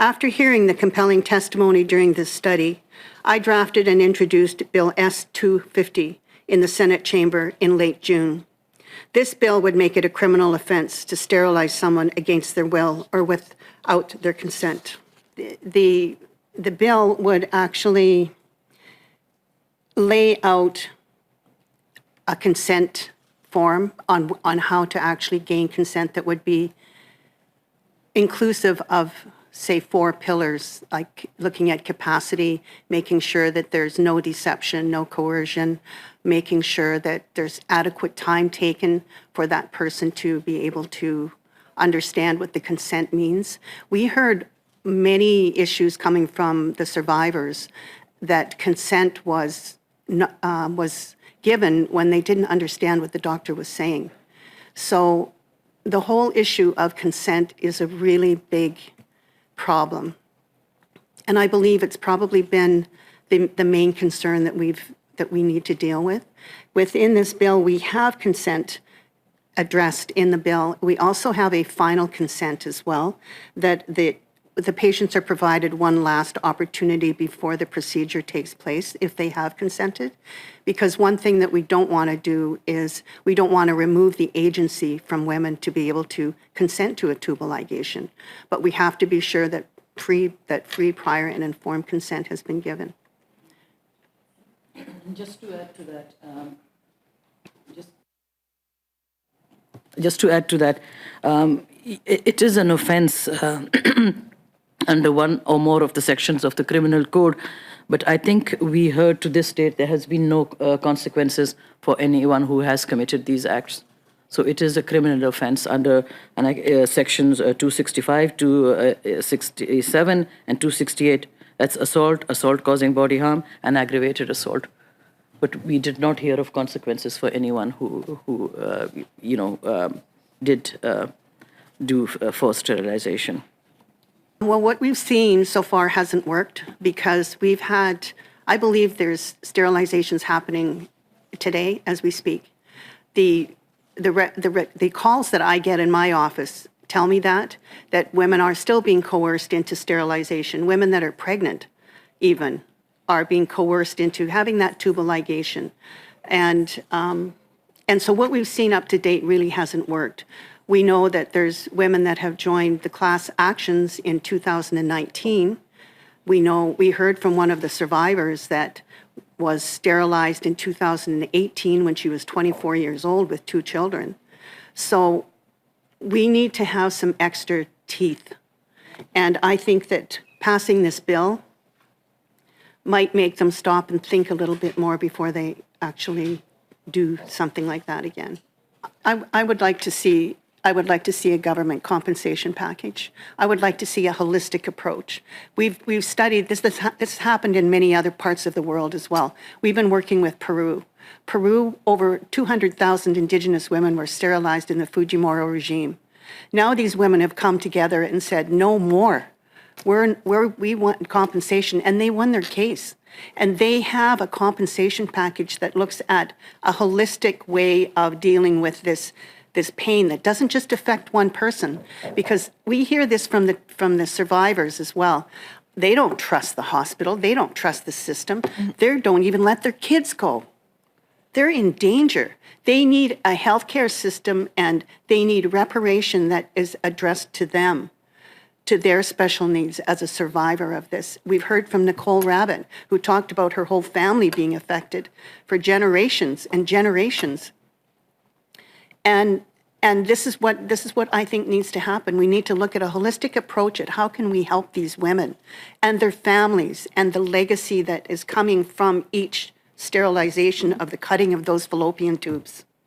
After hearing the compelling testimony during this study, I drafted and introduced Bill S-250 in the Senate chamber in late June. This bill would make it a criminal offense to sterilize someone against their will or without their consent. The bill would actually lay out a consent form on how to actually gain consent that would be inclusive of, say, 4 pillars, like looking at capacity, making sure that there's no deception, no coercion, making sure that there's adequate time taken for that person to be able to understand what the consent means. We heard many issues coming from the survivors that consent was given when they didn't understand what the doctor was saying. So the whole issue of consent is a really big problem. And I believe it's probably been the main concern that we need to deal with. Within this bill, we have consent addressed in the bill. We also have a final consent as well, that the patients are provided one last opportunity before the procedure takes place if they have consented. Because one thing that we don't want to do is we don't want to remove the agency from women to be able to consent to a tubal ligation. But we have to be sure that free, prior, and informed consent has been given. Just to add to that, it is an offense under one or more of the sections of the criminal code, but I think we heard to this date there has been no consequences for anyone who has committed these acts. So it is a criminal offense under sections 265, 267, and 268. That's assault, assault causing body harm, and aggravated assault. But we did not hear of consequences for anyone who did do forced sterilization. Well, what we've seen so far hasn't worked because we've had, I believe there's sterilizations happening today as we speak. The calls that I get in my office tell me that women are still being coerced into sterilization. Women that are pregnant even are being coerced into having that tubal ligation. And so what we've seen up to date really hasn't worked. We know that there's women that have joined the class actions in 2019. We heard from one of the survivors that was sterilized in 2018 when she was 24 years old with 2 children. So we need to have some extra teeth. And I think that passing this bill might make them stop and think a little bit more before they actually do something like that again. I would like to see a government compensation package. I would like to see a holistic approach. We've studied this. This has happened in many other parts of the world as well. We've been working with Peru. Peru, over 200,000 indigenous women were sterilized in the Fujimori regime. Now these women have come together and said, no more. We want compensation, and they won their case. And they have a compensation package that looks at a holistic way of dealing with this pain that doesn't just affect one person, because we hear this from the survivors as well. They don't trust the hospital. They don't trust the system. They don't even let their kids go. They're in danger. They need a healthcare system, and they need reparation that is addressed to them, to their special needs as a survivor of this. We've heard from Nicole Rabbit, who talked about her whole family being affected for generations and generations. And this is what I think needs to happen. We need to look at a holistic approach at how can we help these women and their families and the legacy that is coming from each sterilization of the cutting of those fallopian tubes.